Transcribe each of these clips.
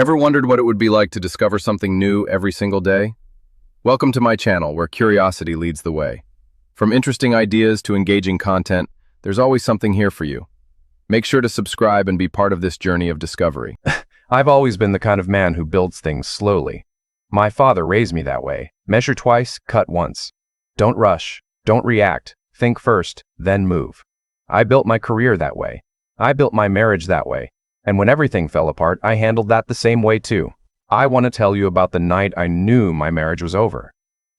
Ever wondered what it would be like to discover something new every single day? Welcome to my channel, where curiosity leads the way. From interesting ideas to engaging content, there's always something here for you. Make sure to subscribe and be part of this journey of discovery. I've always been the kind of man who builds things slowly. My father raised me that way. Measure twice, cut once. Don't rush, don't react, think first, then move. I built my career that way. I built my marriage that way. And when everything fell apart, I handled that the same way too. I want to tell you about the night I knew my marriage was over.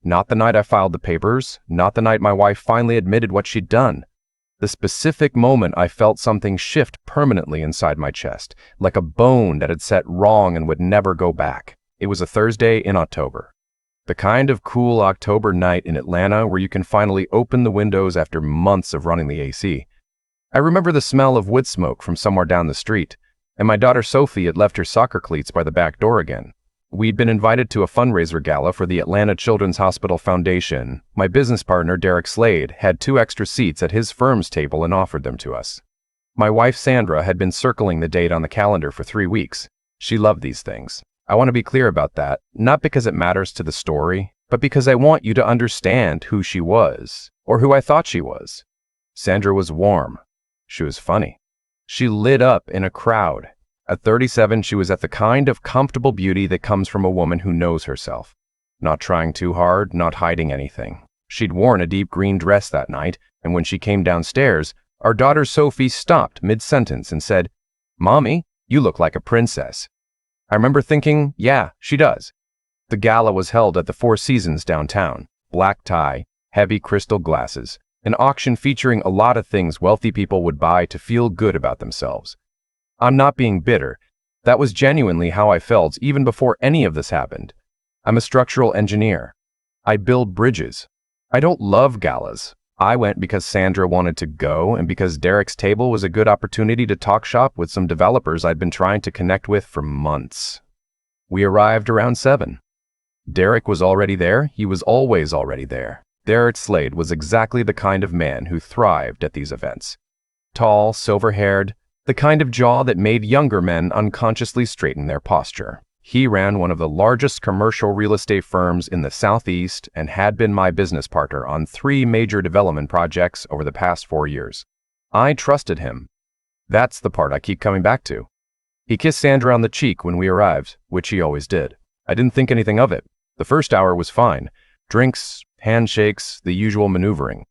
Not the night I filed the papers, not the night my wife finally admitted what she'd done. The specific moment I felt something shift permanently inside my chest, like a bone that had set wrong and would never go back. It was a Thursday in October. The kind of cool October night in Atlanta where you can finally open the windows after months of running the AC. I remember the smell of wood smoke from somewhere down the street, and my daughter Sophie had left her soccer cleats by the back door again. We'd been invited to a fundraiser gala for the Atlanta Children's Hospital Foundation. My business partner, Derek Slade, had 2 extra seats at his firm's table and offered them to us. My wife, Sandra, had been circling the date on the calendar for 3 weeks. She loved these things. I want to be clear about that, not because it matters to the story, but because I want you to understand who she was, or who I thought she was. Sandra was warm. She was funny. She lit up in a crowd. At 37, she was at the kind of comfortable beauty that comes from a woman who knows herself. Not trying too hard, not hiding anything. She'd worn a deep green dress that night, and when she came downstairs, our daughter Sophie stopped mid-sentence and said, "Mommy, you look like a princess." I remember thinking, yeah, she does. The gala was held at the Four Seasons downtown. Black tie, heavy crystal glasses, an auction featuring a lot of things wealthy people would buy to feel good about themselves. I'm not being bitter. That was genuinely how I felt even before any of this happened. I'm a structural engineer. I build bridges. I don't love galas. I went because Sandra wanted to go and because Derek's table was a good opportunity to talk shop with some developers I'd been trying to connect with for months. We arrived around 7. Derek was already there. He was always already there. Derek Slade was exactly the kind of man who thrived at these events. Tall, silver-haired, the kind of jaw that made younger men unconsciously straighten their posture. He ran one of the largest commercial real estate firms in the Southeast and had been my business partner on 3 major development projects over the past 4 years. I trusted him. That's the part I keep coming back to. He kissed Sandra on the cheek when we arrived, which he always did. I didn't think anything of it. The first hour was fine. Drinks, handshakes, the usual maneuvering.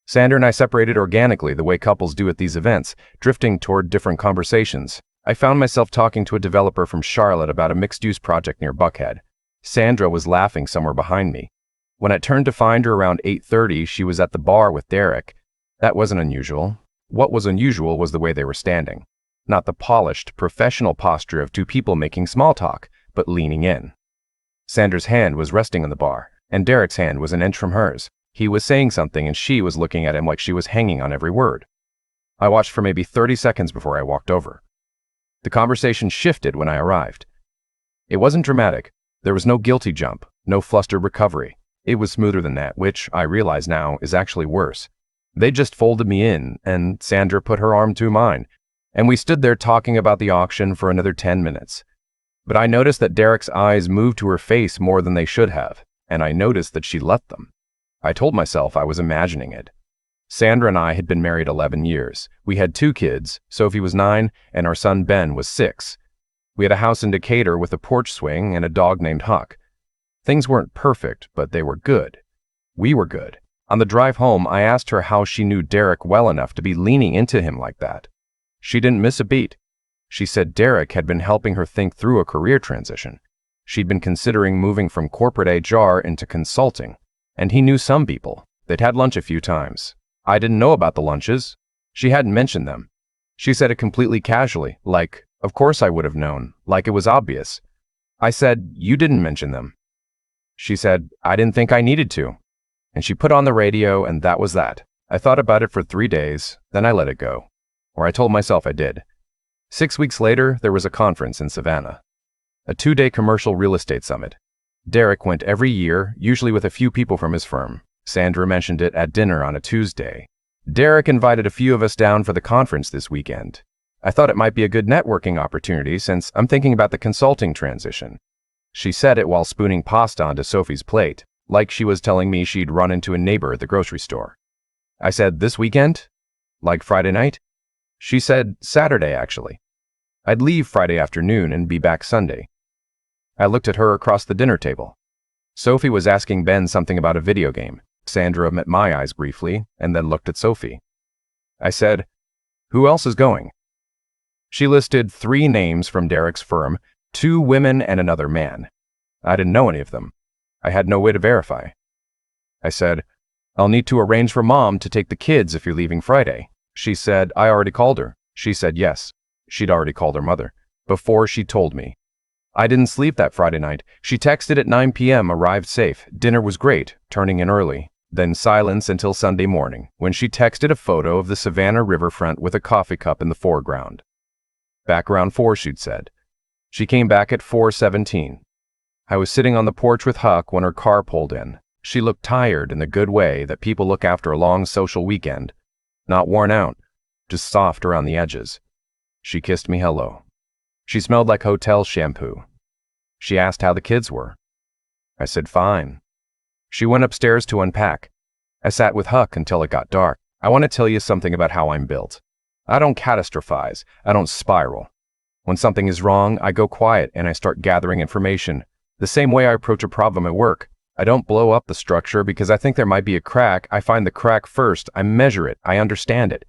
Sandra and I separated organically the way couples do at these events, drifting toward different conversations. I found myself talking to a developer from Charlotte about a mixed-use project near Buckhead. Sandra was laughing somewhere behind me. When I turned to find her around 8:30, she was at the bar with Derek. That wasn't unusual. What was unusual was the way they were standing. Not the polished, professional posture of 2 people making small talk, but leaning in. Sandra's hand was resting on the bar, and Derek's hand was an inch from hers. He was saying something and she was looking at him like she was hanging on every word. I watched for maybe 30 seconds before I walked over. The conversation shifted when I arrived. It wasn't dramatic. There was no guilty jump, no flustered recovery. It was smoother than that, which I realize now is actually worse. They just folded me in, and Sandra put her arm through mine, and we stood there talking about the auction for another 10 minutes. But I noticed that Derek's eyes moved to her face more than they should have, and I noticed that she let them. I told myself I was imagining it. Sandra and I had been married 11 years. We had 2 kids. Sophie was 9, and our son Ben was 6. We had a house in Decatur with a porch swing and a dog named Huck. Things weren't perfect, but they were good. We were good. On the drive home, I asked her how she knew Derek well enough to be leaning into him like that. She didn't miss a beat. She said Derek had been helping her think through a career transition. She'd been considering moving from corporate HR into consulting. And he knew some people. They'd had lunch a few times. I didn't know about the lunches. She hadn't mentioned them. She said it completely casually, like, of course I would have known, like it was obvious. I said, you didn't mention them. She said, I didn't think I needed to. And she put on the radio, and that was that. I thought about it for 3 days, then I let it go. Or I told myself I did. 6 weeks later, there was a conference in Savannah. A 2-day commercial real estate summit. Derek went every year, usually with a few people from his firm. Sandra mentioned it at dinner on a Tuesday. Derek invited a few of us down for the conference this weekend. I thought it might be a good networking opportunity since I'm thinking about the consulting transition. She said it while spooning pasta onto Sophie's plate, like she was telling me she'd run into a neighbor at the grocery store. I said, "This weekend? Like Friday night?" She said, "Saturday, actually. I'd leave Friday afternoon and be back Sunday." I looked at her across the dinner table. Sophie was asking Ben something about a video game. Sandra met my eyes briefly and then looked at Sophie. I said, "Who else is going?" She listed 3 names from Derek's firm, 2 women and another man. I didn't know any of them. I had no way to verify. I said, "I'll need to arrange for Mom to take the kids if you're leaving Friday." She said, "I already called her." She said yes. She'd already called her mother before she told me. I didn't sleep that Friday night. She texted at 9 p.m., arrived safe. Dinner was great, turning in early. Then silence until Sunday morning, when she texted a photo of the Savannah riverfront with a coffee cup in the foreground. Back around 4, she'd said. She came back at 4:17. I was sitting on the porch with Huck when her car pulled in. She looked tired in the good way that people look after a long social weekend. Not worn out, just soft around the edges. She kissed me hello. She smelled like hotel shampoo. She asked how the kids were. I said fine. She went upstairs to unpack. I sat with Huck until it got dark. I want to tell you something about how I'm built. I don't catastrophize. I don't spiral. When something is wrong, I go quiet and I start gathering information. The same way I approach a problem at work. I don't blow up the structure because I think there might be a crack. I find the crack first. I measure it. I understand it.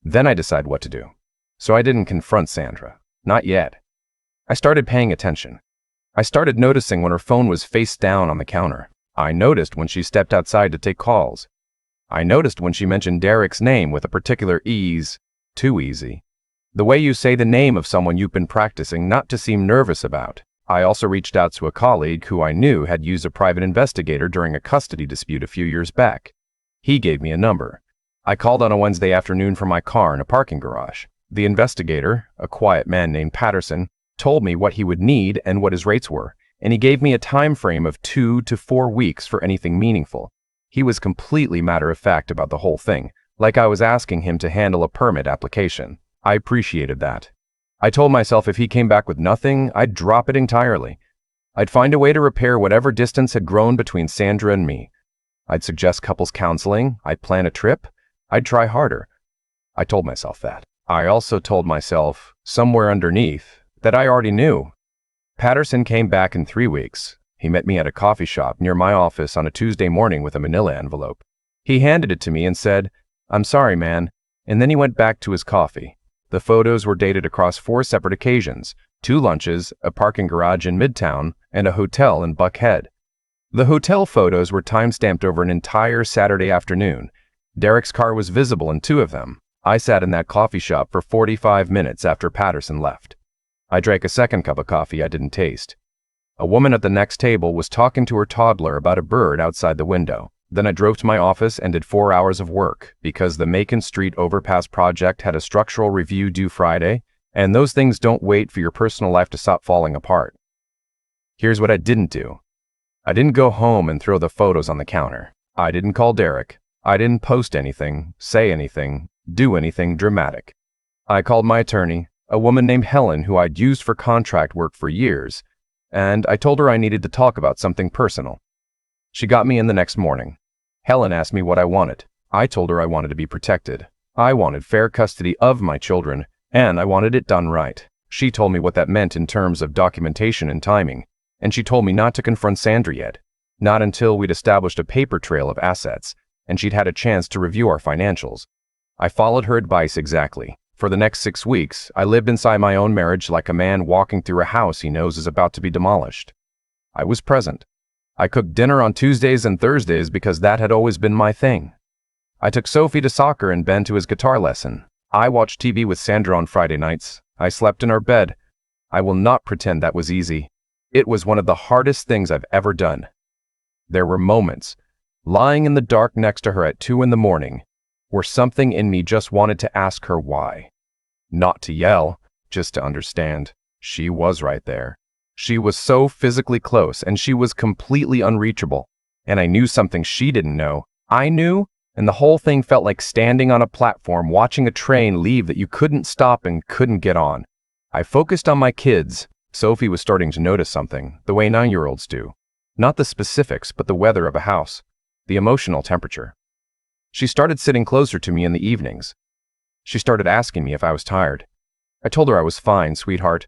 Then I decide what to do. So I didn't confront Sandra. Not yet. I started paying attention. I started noticing when her phone was face down on the counter. I noticed when she stepped outside to take calls. I noticed when she mentioned Derek's name with a particular ease. Too easy. The way you say the name of someone you've been practicing not to seem nervous about. I also reached out to a colleague who I knew had used a private investigator during a custody dispute a few years back. He gave me a number. I called on a Wednesday afternoon from my car in a parking garage. The investigator, a quiet man named Patterson, told me what he would need and what his rates were, and he gave me a time frame of 2 to 4 weeks for anything meaningful. He was completely matter-of-fact about the whole thing, like I was asking him to handle a permit application. I appreciated that. I told myself if he came back with nothing, I'd drop it entirely. I'd find a way to repair whatever distance had grown between Sandra and me. I'd suggest couples counseling. I'd plan a trip. I'd try harder. I told myself that. I also told myself, somewhere underneath, that I already knew. Patterson came back in 3 weeks. He met me at a coffee shop near my office on a Tuesday morning with a manila envelope. He handed it to me and said, "I'm sorry, man," and then he went back to his coffee. The photos were dated across 4 separate occasions, 2 lunches, a parking garage in Midtown, and a hotel in Buckhead. The hotel photos were time-stamped over an entire Saturday afternoon. Derek's car was visible in 2 of them. I sat in that coffee shop for 45 minutes after Patterson left. I drank a second cup of coffee I didn't taste. A woman at the next table was talking to her toddler about a bird outside the window. Then I drove to my office and did 4 hours of work because the Macon Street overpass project had a structural review due Friday, and those things don't wait for your personal life to stop falling apart. Here's what I didn't do. I didn't go home and throw the photos on the counter. I didn't call Derek. I didn't post anything, say anything, do anything dramatic. I called my attorney, a woman named Helen who I'd used for contract work for years, and I told her I needed to talk about something personal. She got me in the next morning. Helen asked me what I wanted. I told her I wanted to be protected. I wanted fair custody of my children, and I wanted it done right. She told me what that meant in terms of documentation and timing, and she told me not to confront Sandra yet, not until we'd established a paper trail of assets, and she'd had a chance to review our financials. I followed her advice exactly. For the next 6 weeks, I lived inside my own marriage like a man walking through a house he knows is about to be demolished. I was present. I cooked dinner on Tuesdays and Thursdays because that had always been my thing. I took Sophie to soccer and Ben to his guitar lesson. I watched TV with Sandra on Friday nights. I slept in our bed. I will not pretend that was easy. It was one of the hardest things I've ever done. There were moments, lying in the dark next to her at 2 a.m, where something in me just wanted to ask her why. Not to yell, just to understand. She was right there. She was so physically close, and she was completely unreachable. And I knew something she didn't know. I knew And the whole thing felt like standing on a platform watching a train leave that you couldn't stop and couldn't get on. I focused on my kids. Sophie was starting to notice something, the way 9-year-olds do. Not the specifics, but the weather of a house, the emotional temperature. She started sitting closer to me in the evenings. She started asking me if I was tired. I told her I was fine, sweetheart.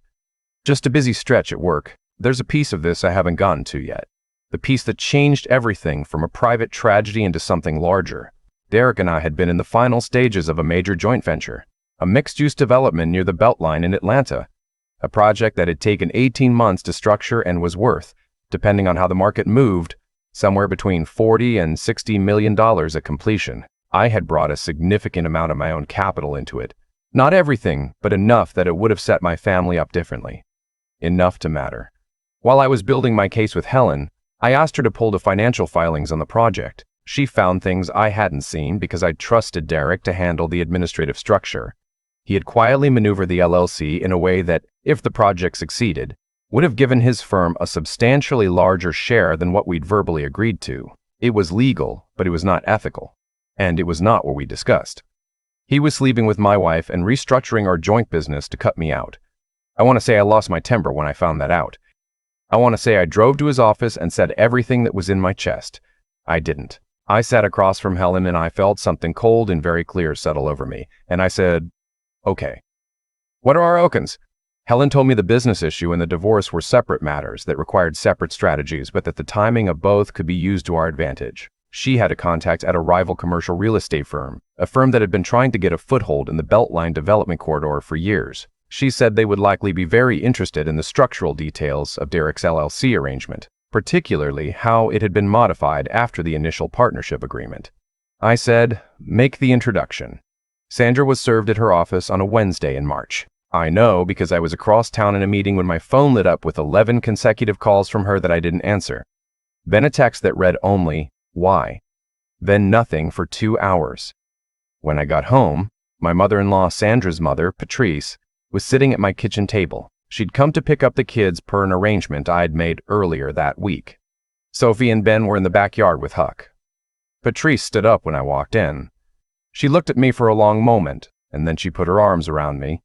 Just a busy stretch at work. There's a piece of this I haven't gotten to yet. The piece that changed everything from a private tragedy into something larger. Derek and I had been in the final stages of a major joint venture, a mixed-use development near the Beltline in Atlanta, a project that had taken 18 months to structure and was worth, depending on how the market moved, somewhere between $40 and $60 million at completion. I had brought a significant amount of my own capital into it. Not everything, but enough that it would have set my family up differently. Enough to matter. While I was building my case with Helen, I asked her to pull the financial filings on the project. She found things I hadn't seen because I trusted Derek to handle the administrative structure. He had quietly maneuvered the LLC in a way that, if the project succeeded, would have given his firm a substantially larger share than what we'd verbally agreed to. It was legal, but it was not ethical. And it was not what we discussed. He was sleeping with my wife and restructuring our joint business to cut me out. I want to say I lost my temper when I found that out. I want to say I drove to his office and said everything that was in my chest. I didn't. I sat across from Helen and I felt something cold and very clear settle over me, and I said, "Okay. What are our okins?" Helen told me the business issue and the divorce were separate matters that required separate strategies, but that the timing of both could be used to our advantage. She had a contact at a rival commercial real estate firm, a firm that had been trying to get a foothold in the Beltline development corridor for years. She said they would likely be very interested in the structural details of Derek's LLC arrangement, particularly how it had been modified after the initial partnership agreement. I said, "Make the introduction." Sandra was served at her office on a Wednesday in March. I know because I was across town in a meeting when my phone lit up with 11 consecutive calls from her that I didn't answer. Then a text that read only, "Why?" Then nothing for 2 hours. When I got home, my mother-in-law, Sandra's mother, Patrice, was sitting at my kitchen table. She'd come to pick up the kids per an arrangement I'd made earlier that week. Sophie and Ben were in the backyard with Huck. Patrice stood up when I walked in. She looked at me for a long moment, and then she put her arms around me,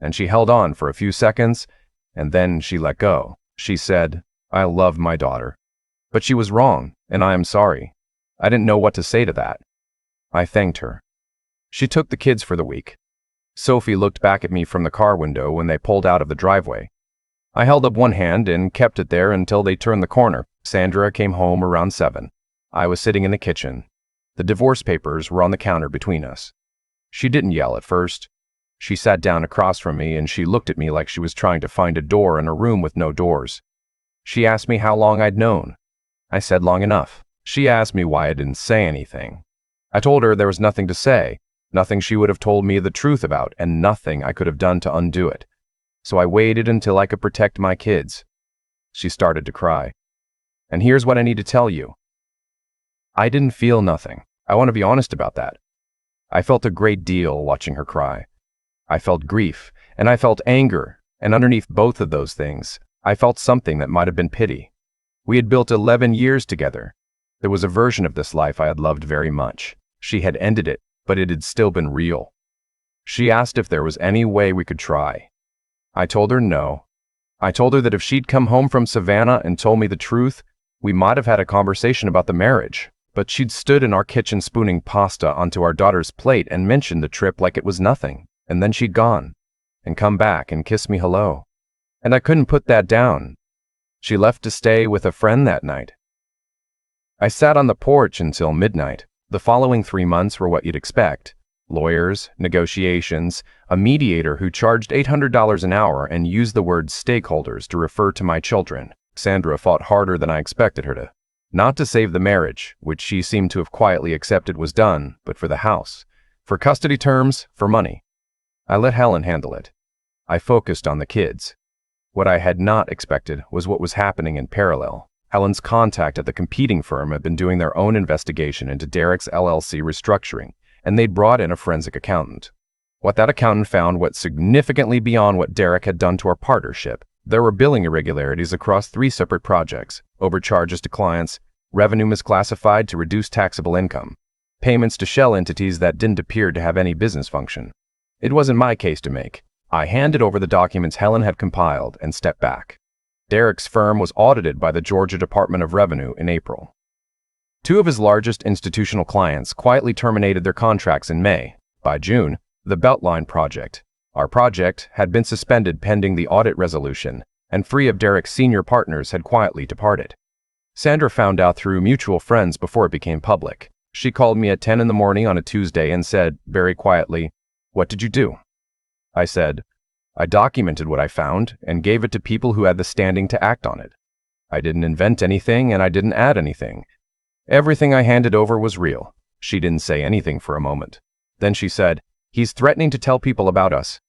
and she held on for a few seconds, and then she let go. She said, "I love my daughter." But she was wrong, and I am sorry. I didn't know what to say to that. I thanked her. She took the kids for the week. Sophie looked back at me from the car window when they pulled out of the driveway. I held up one hand and kept it there until they turned the corner. Sandra came home around 7. I was sitting in the kitchen. The divorce papers were on the counter between us. She didn't yell at first. She sat down across from me and she looked at me like she was trying to find a door in a room with no doors. She asked me how long I'd known. I said long enough. She asked me why I didn't say anything. I told her there was nothing to say, nothing she would have told me the truth about, and nothing I could have done to undo it. So I waited until I could protect my kids. She started to cry. And here's what I need to tell you. I didn't feel nothing. I want to be honest about that. I felt a great deal watching her cry. I felt grief, and I felt anger, and underneath both of those things, I felt something that might have been pity. We had built 11 years together. There was a version of this life I had loved very much. She had ended it, but it had still been real. She asked if there was any way we could try. I told her no. I told her that if she'd come home from Savannah and told me the truth, we might have had a conversation about the marriage. But she'd stood in our kitchen spooning pasta onto our daughter's plate and mentioned the trip like it was nothing. And then she'd gone, and come back and kiss me hello. And I couldn't put that down. She left to stay with a friend that night. I sat on the porch until midnight. The following 3 months were what you'd expect. Lawyers, negotiations, a mediator who charged $800 an hour and used the word stakeholders to refer to my children. Sandra fought harder than I expected her to. Not to save the marriage, which she seemed to have quietly accepted was done, but for the house. For custody terms, for money. I let Helen handle it. I focused on the kids. What I had not expected was what was happening in parallel. Helen's contact at the competing firm had been doing their own investigation into Derek's LLC restructuring, and they'd brought in a forensic accountant. What that accountant found went significantly beyond what Derek had done to our partnership. There were billing irregularities across 3 separate projects, overcharges to clients, revenue misclassified to reduce taxable income. payments to shell entities that didn't appear to have any business function. It wasn't my case to make. I handed over the documents Helen had compiled and stepped back. Derek's firm was audited by the Georgia Department of Revenue in April. Two of his largest institutional clients quietly terminated their contracts in May. By June, the Beltline project, our project, had been suspended pending the audit resolution, and three of Derek's senior partners had quietly departed. Sandra found out through mutual friends before it became public. She called me at 10 in the morning on a Tuesday and said, very quietly, "What did you do?" I said, "I documented what I found and gave it to people who had the standing to act on it. I didn't invent anything and I didn't add anything. Everything I handed over was real." She didn't say anything for a moment. Then she said, "He's threatening to tell people about us."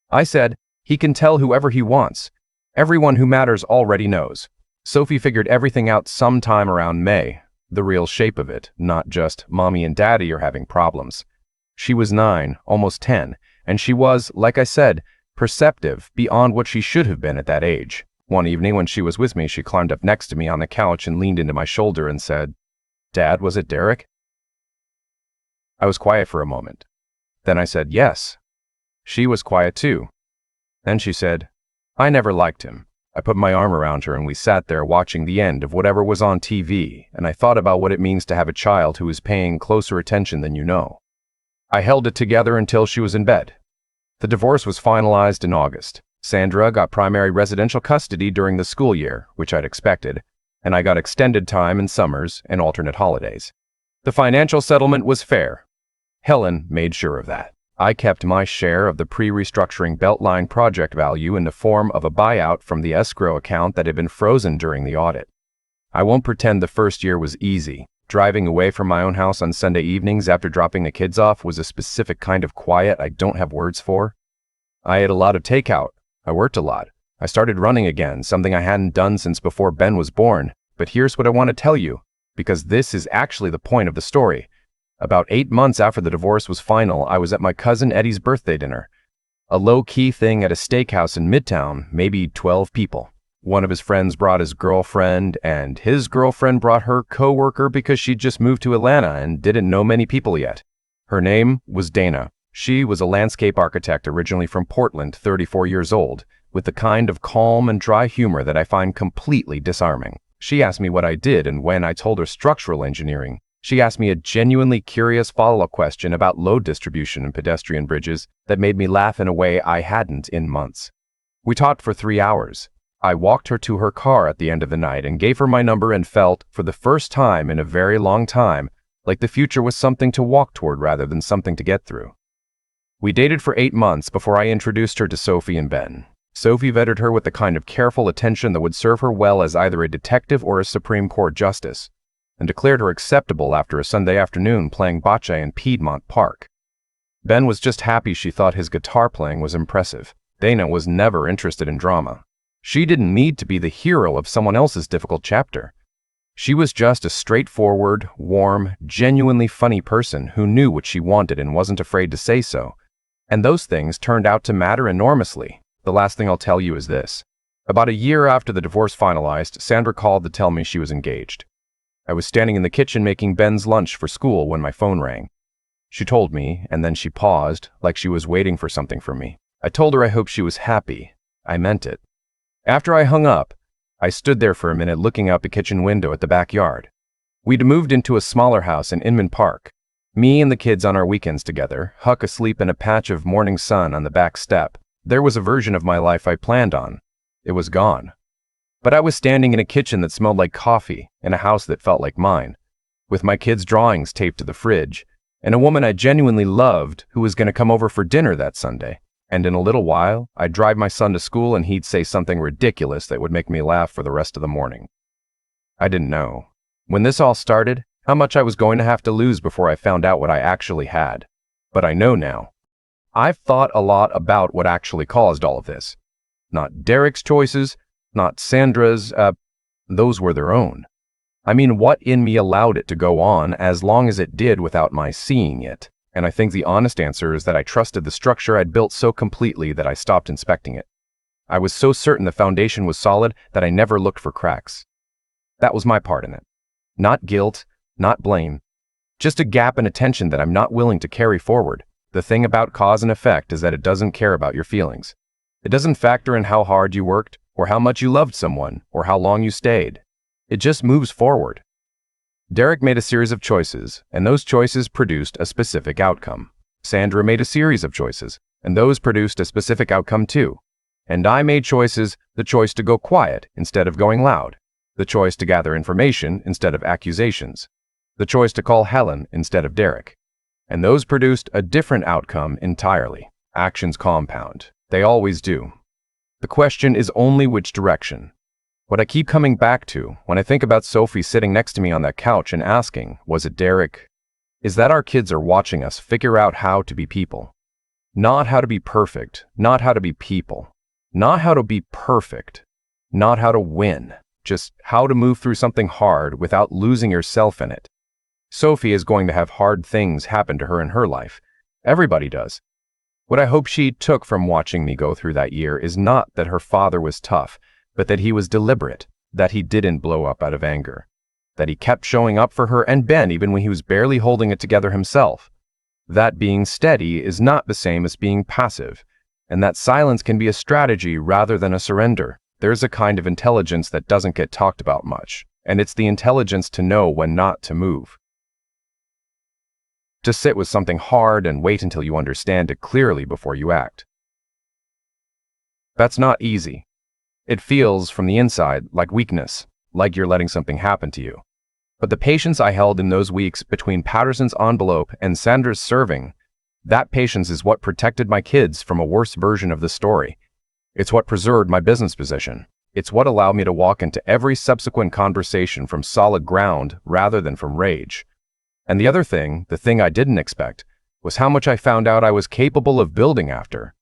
I said, "He can tell whoever he wants. Everyone who matters already knows." Sophie figured everything out sometime around May, the real shape of it, not just mommy and daddy are having problems. She was 9, almost 10, and she was, like I said, perceptive beyond what she should have been at that age. One evening when she was with me, she climbed up next to me on the couch and leaned into my shoulder and said, "Dad, was it Derek?" I was quiet for a moment. Then I said, "Yes." She was quiet too. Then she said, "I never liked him." I put my arm around her and we sat there watching the end of whatever was on TV, and I thought about what it means to have a child who is paying closer attention than you know. I held it together until she was in bed. The divorce was finalized in August. Sandra got primary residential custody during the school year, which I'd expected, and I got extended time in summers and alternate holidays. The financial settlement was fair. Helen made sure of that. I kept my share of the pre-restructuring Beltline project value in the form of a buyout from the escrow account that had been frozen during the audit. I won't pretend the first year was easy. Driving away from my own house on Sunday evenings after dropping the kids off was a specific kind of quiet I don't have words for. I ate a lot of takeout. I worked a lot. I started running again, something I hadn't done since before Ben was born. But here's what I want to tell you, because this is actually the point of the story. About 8 months after the divorce was final, I was at my cousin Eddie's birthday dinner. A low-key thing at a steakhouse in Midtown, maybe 12 people. One of his friends brought his girlfriend, and his girlfriend brought her coworker because she'd just moved to Atlanta and didn't know many people yet. Her name was Dana. She was a landscape architect originally from Portland, 34 years old, with the kind of calm and dry humor that I find completely disarming. She asked me what I did, and when I told her structural engineering, she asked me a genuinely curious follow-up question about load distribution and pedestrian bridges that made me laugh in a way I hadn't in months. We talked for 3 hours. I walked her to her car at the end of the night and gave her my number and felt, for the first time in a very long time, like the future was something to walk toward rather than something to get through. We dated for 8 months before I introduced her to Sophie and Ben. Sophie vetted her with the kind of careful attention that would serve her well as either a detective or a Supreme Court justice, and declared her acceptable after a Sunday afternoon playing bocce in Piedmont Park. Ben was just happy she thought his guitar playing was impressive. Dana was never interested in drama. She didn't need to be the hero of someone else's difficult chapter. She was just a straightforward, warm, genuinely funny person who knew what she wanted and wasn't afraid to say so. And those things turned out to matter enormously. The last thing I'll tell you is this. About a year after the divorce finalized, Sandra called to tell me she was engaged. I was standing in the kitchen making Ben's lunch for school when my phone rang. She told me, and then she paused, like she was waiting for something from me. I told her I hoped she was happy. I meant it. After I hung up, I stood there for a minute looking out the kitchen window at the backyard. We'd moved into a smaller house in Inman Park. Me and the kids on our weekends together, Huck asleep in a patch of morning sun on the back step. There was a version of my life I planned on. It was gone. But I was standing in a kitchen that smelled like coffee, in a house that felt like mine, with my kids' drawings taped to the fridge, and a woman I genuinely loved who was going to come over for dinner that Sunday. And in a little while, I'd drive my son to school and he'd say something ridiculous that would make me laugh for the rest of the morning. I didn't know, when this all started, how much I was going to have to lose before I found out what I actually had. But I know now. I've thought a lot about what actually caused all of this. Not Derek's choices, not Sandra's, those were their own. I mean, what in me allowed it to go on as long as it did without my seeing it? And I think the honest answer is that I trusted the structure I'd built so completely that I stopped inspecting it. I was so certain the foundation was solid that I never looked for cracks. That was my part in it. Not guilt, not blame, Just a gap in attention that I'm not willing to carry forward. The thing about cause and effect is that it doesn't care about your feelings. It doesn't factor in how hard you worked, or how much you loved someone, or how long you stayed. It just moves forward. Derek made a series of choices, and those choices produced a specific outcome. Sandra made a series of choices, and those produced a specific outcome too. And I made choices, the choice to go quiet instead of going loud, the choice to gather information instead of accusations, the choice to call Helen instead of Derek. And those produced a different outcome entirely. Actions compound. They always do. The question is only which direction. What I keep coming back to when I think about Sophie sitting next to me on that couch and asking, was it Derek? Is that our kids are watching us figure out how to be people. Not how to be perfect, not how to be people. Not how to be perfect, not how to win, just how to move through something hard without losing yourself in it. Sophie is going to have hard things happen to her in her life. Everybody does. What I hope she took from watching me go through that year is not that her father was tough, but that he was deliberate, that he didn't blow up out of anger, that he kept showing up for her and Ben even when he was barely holding it together himself. That being steady is not the same as being passive. And that silence can be a strategy rather than a surrender. There's a kind of intelligence that doesn't get talked about much, and it's the intelligence to know when not to move. To sit with something hard and wait until you understand it clearly before you act. That's not easy. It feels, from the inside, like weakness, like you're letting something happen to you. But the patience I held in those weeks between Patterson's envelope and Sandra's serving, that patience is what protected my kids from a worse version of the story. It's what preserved my business position. It's what allowed me to walk into every subsequent conversation from solid ground rather than from rage. And the other thing, the thing I didn't expect, was how much I found out I was capable of building after.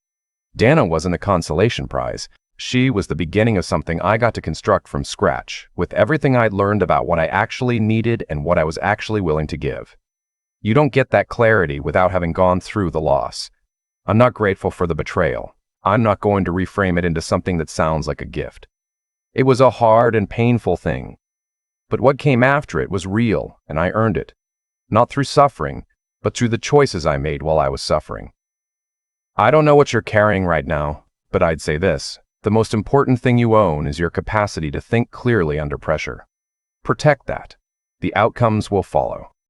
Dana wasn't a consolation prize. She was the beginning of something I got to construct from scratch, with everything I'd learned about what I actually needed and what I was actually willing to give. You don't get that clarity without having gone through the loss. I'm not grateful for the betrayal. I'm not going to reframe it into something that sounds like a gift. It was a hard and painful thing. But what came after it was real, and I earned it. Not through suffering, but through the choices I made while I was suffering. I don't know what you're carrying right now, but I'd say this. The most important thing you own is your capacity to think clearly under pressure. Protect that. The outcomes will follow.